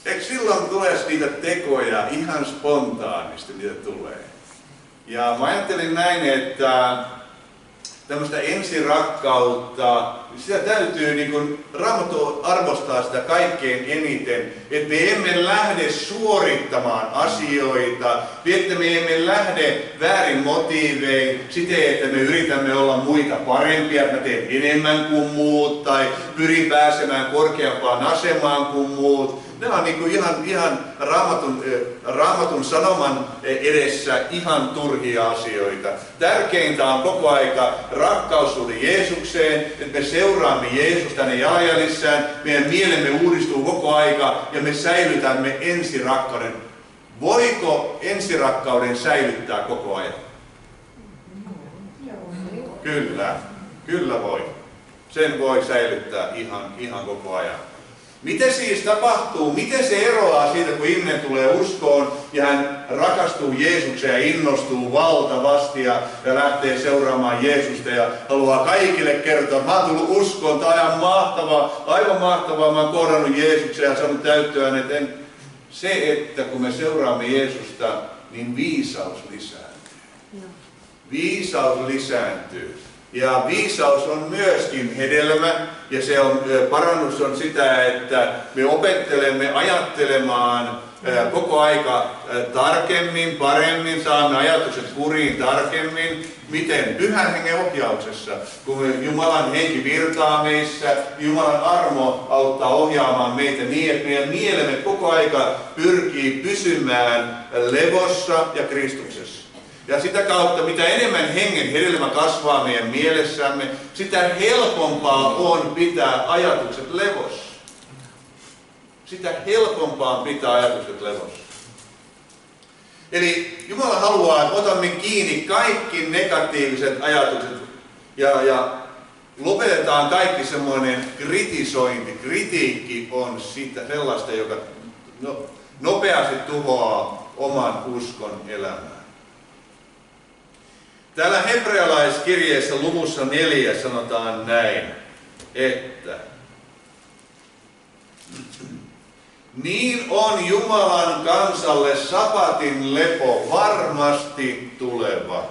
Eikö silloin tule niitä tekoja ihan spontaanisti, niitä tulee? Ja mä ajattelin näin, että tämmöistä ensirakkautta, sitä täytyy niin kuin Raamattu arvostaa sitä kaikkein eniten, että me emme lähde suorittamaan asioita, että me emme lähde väärin motiivein siten, että me yritämme olla muita parempia, että mä teen enemmän kuin muut tai pyrin pääsemään korkeampaan asemaan kuin muut. Nämä on niin kuin ihan Raamatun sanoman edessä ihan turhia asioita. Tärkeintä on koko aika rakkaussuhde Jeesukseen, että me seuraamme Jeesusta hänen jalanjäljissään, meidän mielemme uudistuu koko aika ja me säilytämme ensirakkauden. Voiko ensirakkauden säilyttää koko ajan? Kyllä voi. Sen voi säilyttää ihan koko ajan. Miten siis tapahtuu? Miten se eroaa siitä, kun ihminen tulee uskoon ja hän rakastuu Jeesukseen ja innostuu valtavasti ja lähtee seuraamaan Jeesusta ja haluaa kaikille kertoa, että mä oon tullut uskoon, tämä on aivan mahtavaa, mä oon kohdannut Jeesuksen ja saanut täyttöön, että se, että kun me seuraamme Jeesusta, niin viisaus lisääntyy. Viisaus lisääntyy. Ja viisaus on myöskin hedelmä, ja se on, parannus on sitä, että me opettelemme ajattelemaan koko aika tarkemmin, paremmin, saamme ajatukset kuriin tarkemmin, miten Pyhän Hengen ohjauksessa, kun Jumalan henki virtaa meissä, Jumalan armo auttaa ohjaamaan meitä niin, että meidän mielemme koko aika pyrkii pysymään levossa ja Kristuksessa. Ja sitä kautta, mitä enemmän hengen hedelmä kasvaa meidän mielessämme, sitä helpompaa on pitää ajatukset levossa. Sitä helpompaa on pitää ajatukset levossa. Eli Jumala haluaa, että otamme kiinni kaikki negatiiviset ajatukset ja lopetetaan kaikki semmoinen kritisointi. Kritiikki on sellaista, joka nopeasti tuhoaa oman uskon elämää. Täällä hebrealaiskirjeessä luvussa 4 sanotaan näin, että niin on Jumalan kansalle sapatin lepo varmasti tuleva.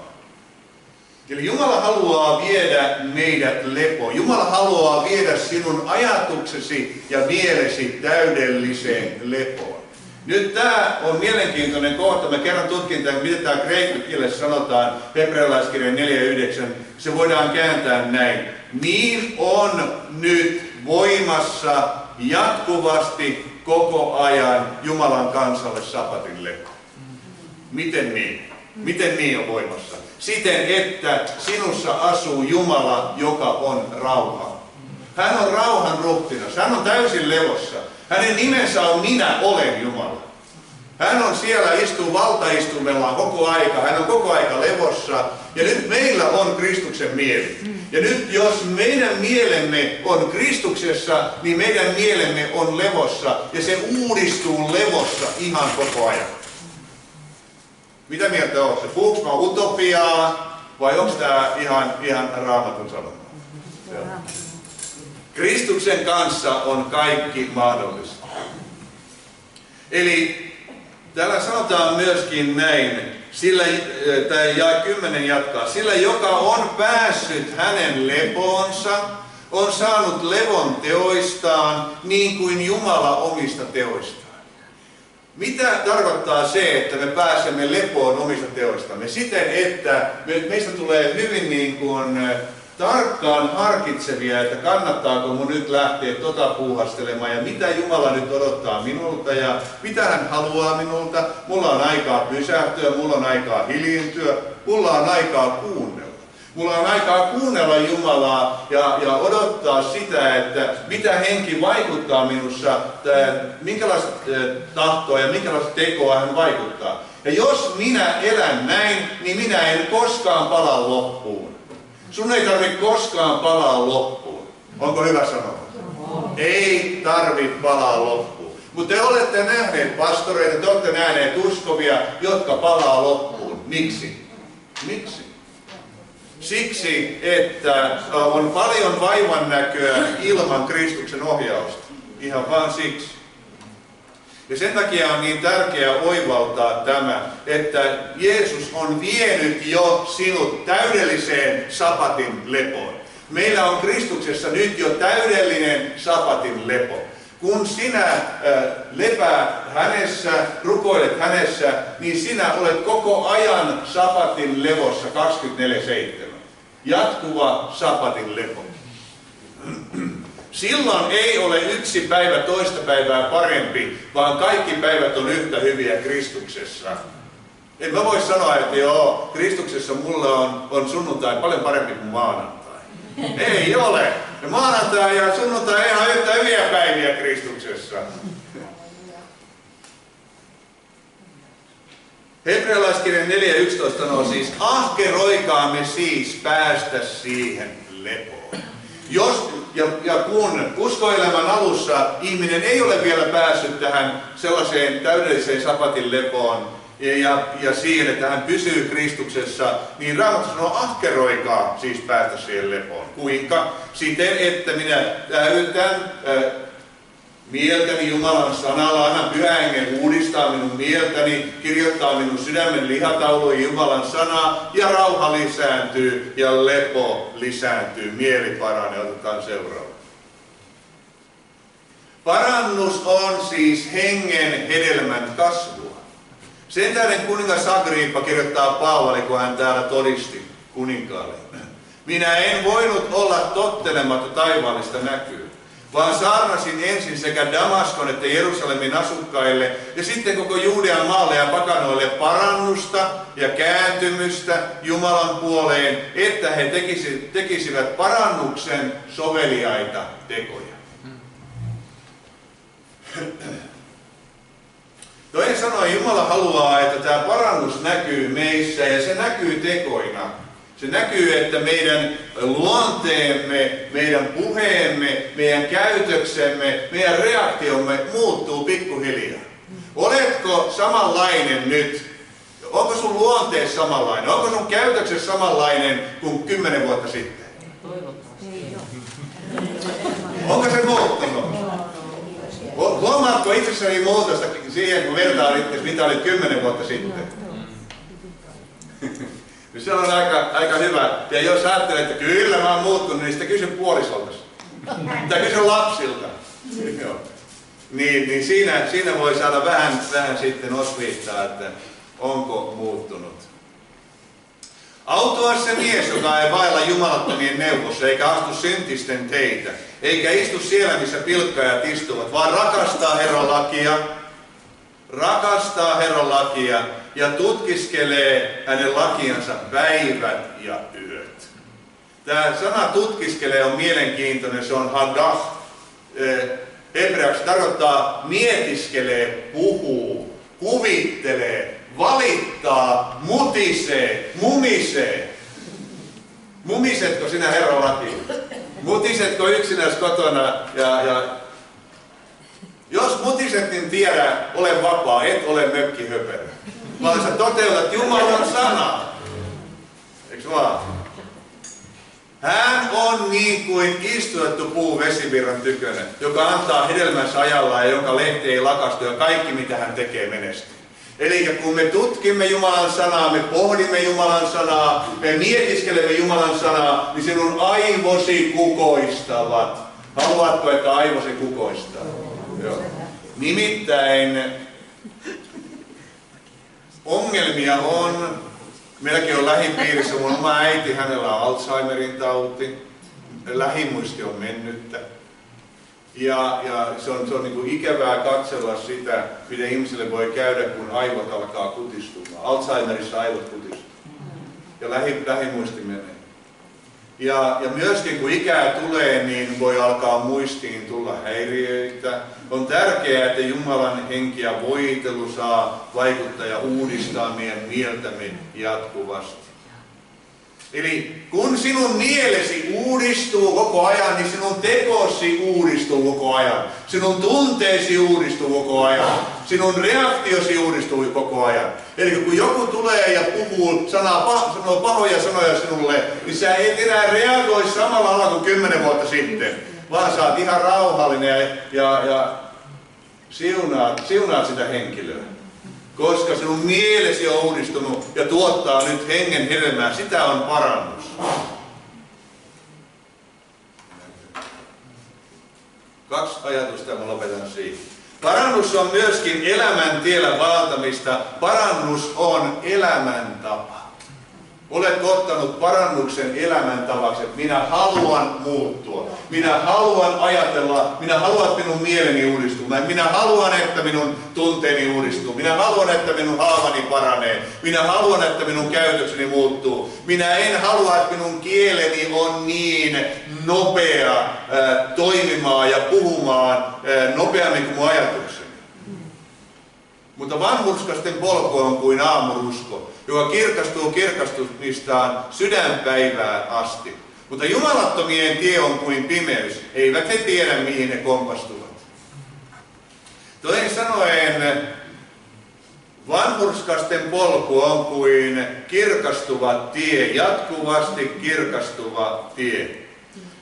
Eli Jumala haluaa viedä meidät lepoon. Jumala haluaa viedä sinun ajatuksesi ja mielesi täydelliseen lepoon. Nyt tämä on mielenkiintoinen kohta. Mä kerran tutkin tämän, mitä tämä kreikan kielessä sanotaan, hebrealaiskirjan 4:9. Se voidaan kääntää näin. Niin on nyt voimassa jatkuvasti koko ajan Jumalan kansalle sapatin lepo. Miten niin? Miten niin on voimassa? Siten, että sinussa asuu Jumala, joka on rauha. Hän on rauhan ruhtinas. Hän on täysin levossa. Hänen nimensä on Minä olen Jumala. Hän on siellä, istuu valtaistumellaan koko aika. Hän on koko aika levossa. Ja nyt meillä on Kristuksen mieli. Ja nyt jos meidän mielemme on Kristuksessa, niin meidän mielemme on levossa. Ja se uudistuu levossa ihan koko ajan. Mitä mieltä on? Se puhuuko mä utopiaa vai onko tämä ihan Raamatun sanoma? Kristuksen kanssa on kaikki mahdollista. Eli täällä sanotaan myöskin näin, tämä jae 10 jatkaa, sillä joka on päässyt hänen lepoonsa, on saanut levon teoistaan niin kuin Jumala omista teoistaan. Mitä tarkoittaa se, että me pääsemme lepoon omista teoistamme? Siten, että meistä tulee hyvin niin kuin tarkkaan harkitsevia, että kannattaako mun nyt lähteä puuhastelemaan ja mitä Jumala nyt odottaa minulta ja mitä hän haluaa minulta. Mulla on aikaa pysähtyä, mulla on aikaa hiljentyä, mulla on aikaa kuunnella. Mulla on aikaa kuunnella Jumalaa ja odottaa sitä, että mitä henki vaikuttaa minussa, minkälaista tahtoa ja minkälaista tekoa hän vaikuttaa. Ja jos minä elän näin, niin minä en koskaan pala loppuun. Sun ei tarvitse koskaan palaa loppuun. Onko hyvä sanoa? Ei tarvitse palaa loppuun. Mutta te olette nähneet pastoreita, te olette nähneet uskovia, jotka palaa loppuun. Miksi? Miksi? Siksi, että on paljon vaivannäköä ilman Kristuksen ohjausta. Ihan vaan siksi. Ja sen takia on niin tärkeää oivaltaa tämä, että Jeesus on vienyt jo sinut täydelliseen sapatin lepoon. Meillä on Kristuksessa nyt jo täydellinen sapatin lepo. Kun sinä lepäät hänessä, rukoilet hänessä, niin sinä olet koko ajan sapatin levossa 24/7. Jatkuva sapatin lepo. Silloin ei ole yksi päivä toista päivää parempi, vaan kaikki päivät on yhtä hyviä Kristuksessa. En mä voi sanoa, että joo, Kristuksessa mulla on sunnuntai paljon parempi kuin maanantai. Ei ole. Ja maanantai ja sunnuntai on ihan yhtä hyviä päiviä Kristuksessa. Hebrealaiskirjan 4:11 sanoo siis, ahkeroikaamme siis päästä siihen lepoon. Ja kun uskoelämän alussa ihminen ei ole vielä päässyt tähän sellaiseen täydelliseen sapatin lepoon ja siihen, että hän pysyy Kristuksessa, niin Raamattu sanoo, ahkeroikaa siis päästä siihen lepoon. Kuinka? Siten, että minä täytän mieltäni Jumalan sanalla, annan Pyhän Hengen uudistaa minun mieltäni, kirjoittaa minun sydämen lihatauluihin Jumalan sanaa, ja rauha lisääntyy ja lepo lisääntyy, mieli paranee. Otetaan seuraava. Parannus on siis hengen hedelmän kasvua. Sen tähden kuningas Agrippa kirjoittaa Paavali, kun hän täällä todisti kuninkaalle. Minä en voinut olla tottelematta taivaallista näkyä, vaan saarnasin ensin sekä Damaskon että Jerusalemin asukkaille ja sitten koko Juudean maalle ja pakanoille parannusta ja kääntymystä Jumalan puoleen, että he tekisivät parannuksen soveliaita tekoja. Toisin sanoen Jumala haluaa, että tämä parannus näkyy meissä ja se näkyy tekoina. Se näkyy, että meidän luonteemme, meidän puheemme, meidän käytöksemme, meidän reaktiomme muuttuu pikkuhiljaa. Oletko samanlainen nyt? Onko sun luonteessa samanlainen? Onko sun käytöksessä samanlainen kuin 10 vuotta sitten? Toivottavasti. Onko se muuttunut? Huomaatko itsessäni muutosta siihen, kun vertaan itse, mitä oli 10 vuotta sitten? Se on aika hyvä. Ja jos ajattelet, että kyllä mä oon muuttunut, niin sitten kysy puolisolta. Tai kysy lapsilta. Niin siinä voi saada vähän sitten osviittaa, että onko muuttunut. Autua se mies, joka ei vailla jumalattomien neuvossa, eikä astu syntisten teitä, eikä istu siellä, missä pilkkaajat istuvat, vaan rakastaa Herran lakia ja tutkiskelee hänen lakiansa päivät ja yöt. Tämä sana tutkiskelee on mielenkiintoinen, se on hadah. Hebreaksi tarkoittaa mietiskelee, puhuu, kuvittelee, valittaa, mutisee, mumisee. Mumisetko sinä Herran lakiin? Mutisetko yksinäs kotona ja jos mutiset, niin tiedä, ole vapaa, et ole mökkihöperö. Vaan sä toteutat Jumalan sanaa. Eiks vaan? Hän on niin kuin istutettu puu vesivirran tykönä, joka antaa hedelmänsä ajallaan ja jonka lehti ei lakastu ja kaikki mitä hän tekee menestyy. Eli kun me tutkimme Jumalan sanaa, me pohdimme Jumalan sanaa, me mietiskelemme Jumalan sanaa, niin sinun aivosi kukoistavat. Haluatko, että aivosi kukoistaa? Joo. Nimittäin ongelmia on, meilläkin on lähipiirissä, mun oma äiti, hänellä on Alzheimerin tauti, lähimuisti on mennyttä. Ja se on niin kuin ikävää katsella sitä, miten ihmisille voi käydä, kun aivot alkaa kutistumaan. Alzheimerissa aivot kutistuu ja lähimuisti menee. Ja myöskin kun ikää tulee, niin voi alkaa muistiin tulla häiriöitä. On tärkeää, että Jumalan henki ja voitelu saa vaikuttaa ja uudistaa meidän mieltämme jatkuvasti. Eli kun sinun mielesi uudistuu koko ajan, niin sinun tekosi uudistuu koko ajan. Sinun tunteesi uudistuu koko ajan. Sinun reaktiosi uudistuu koko ajan. Eli kun joku tulee ja puhuu, sanoo pahoja sanoja sinulle, niin sä et enää reagoi samalla lailla kuin 10 vuotta sitten. Vaan sä oot ihan rauhallinen ja siunaat sitä henkilöä. Koska sinun mielesi on uudistunut ja tuottaa nyt hengen hedelmää, sitä on parannus. Kaksi ajatusta ja mä lopetan siihen. Parannus on myöskin elämäntiellä vaeltamista. Parannus on elämäntapa. Oletko ottanut parannuksen elämäntavaksi, että minä haluan muuttua. Minä haluan ajatella, minä haluan, että minun mieleni uudistuu. Minä haluan, että minun tunteeni uudistuu. Minä haluan, että minun haavani paranee. Minä haluan, että minun käytökseni muuttuu. Minä en halua, että minun kieleni on niin nopea toimimaan ja puhumaan nopeammin kuin mun ajatukseni. Mutta vanhurskasten polku on kuin aamurusko, joka kirkastuu kirkastumistaan sydänpäivään asti. Mutta jumalattomien tie on kuin pimeys, eivät he tiedä mihin he kompastuvat. Toisin sanoen, vanhurskasten polku on kuin kirkastuva tie, jatkuvasti kirkastuva tie.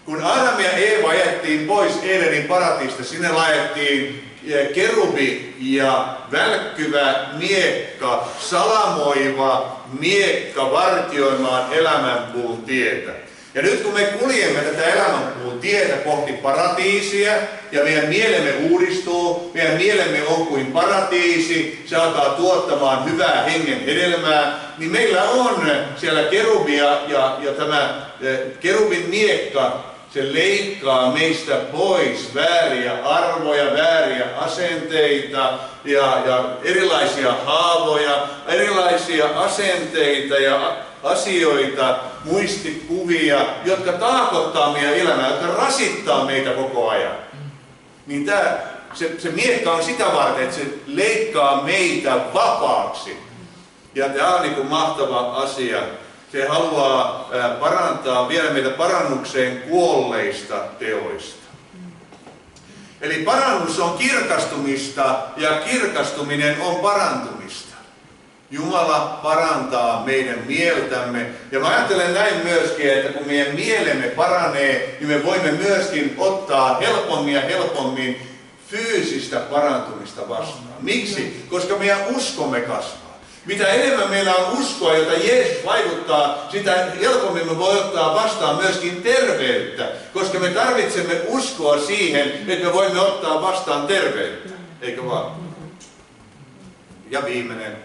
Kun Adam ja Eeva ajettiin pois Edenin paratiisista, sinne laitettiin kerubi ja välkkyvä miekka, salamoiva miekka vartioimaan elämänpuun tietä. Ja nyt kun me kuljemme tätä elämänpuun tietä kohti paratiisia ja meidän mielemme uudistuu, meidän mielemme on kuin paratiisi, se alkaa tuottamaan hyvää hengen hedelmää, niin meillä on siellä kerubia ja tämä kerubin miekka, se leikkaa meistä pois vääriä arvoja, vääriä asenteita ja erilaisia haavoja, erilaisia asenteita ja asioita, muistikuvia, jotka taakottaa meidän elämää, jotka rasittaa meitä koko ajan. Niin se miekka on sitä varten, että se leikkaa meitä vapaaksi. Ja tämä on niin kuin mahtava asia. Se haluaa viedä meitä parannukseen kuolleista teoista. Eli parannus on kirkastumista ja kirkastuminen on parantumista. Jumala parantaa meidän mieltämme. Ja mä ajattelen näin myöskin, että kun meidän mielemme paranee, niin me voimme myöskin ottaa helpommin fyysistä parantumista vastaan. Miksi? Koska meidän uskomme kasvaa. Mitä enemmän meillä on uskoa, jota Jeesus vaikuttaa, sitä helpommin me voi ottaa vastaan myöskin terveyttä. Koska me tarvitsemme uskoa siihen, että me voimme ottaa vastaan terveyttä. Eikö vaan? Ja viimeinen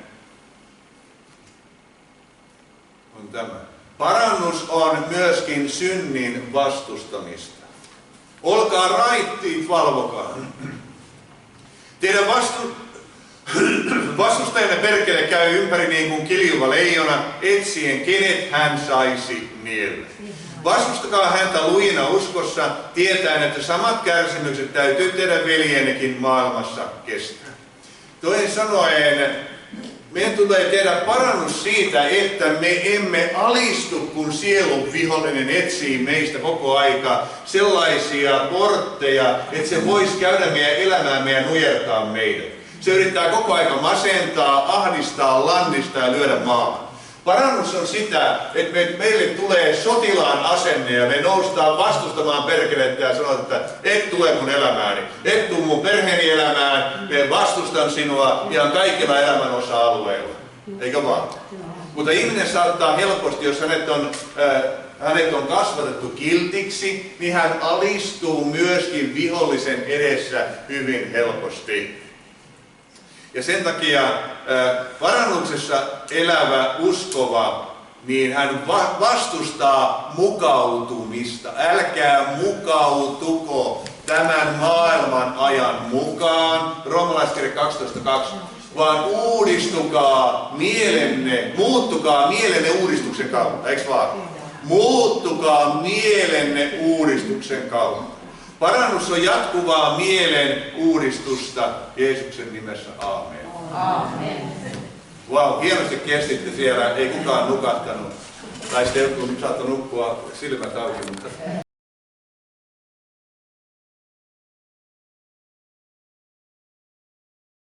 on tämä. Parannus on myöskin synnin vastustamista. Olkaa raittiit, valvokaa. Teidän vastustajanne perkele käy ympäri niin kuin kiljuva leijona, etsien kenet hän saisi niellä. Vastustakaa häntä lujina uskossa, tietäen, että samat kärsimykset täytyy teidän veljennekin maailmassa kestää. Toisin sanoen, meidän tulee tehdä parannus siitä, että me emme alistu, kun sielun vihollinen etsii meistä koko aika sellaisia portteja, että se voisi käydä meidän elämäämme ja nujertaa meidät. Se yrittää koko aika masentaa, ahdistaa, landistaa ja lyödä maahan. Parannus on sitä, että meille tulee sotilaan asenne ja me noustaan vastustamaan perkelettä ja sanotaan, että et tule mun elämääni, et tule mun perheeni elämään, me vastustan sinua ihan kaikilla elämän osa-alueilla. Eikö vaan? Mutta ihminen saattaa helposti, jos hänet on kasvatettu kiltiksi, niin hän alistuu myöskin vihollisen edessä hyvin helposti. Ja sen takia parannuksessa elävä uskova, niin hän vastustaa mukautumista. Älkää mukautuko tämän maailman ajan mukaan, Roomalaiskirje 12.2, vaan uudistukaa mielenne, muuttukaa mielenne uudistuksen kautta, eikö vaan? Muuttukaa mielenne uudistuksen kautta. Parannus on jatkuvaa mielen uudistusta Jeesuksen nimessä. Aamen. Aamen. Vau, hienosti kestitte siellä, ei kukaan nukahtanut. Tai sitten jotkut saattoi nukkua silmät auki, mutta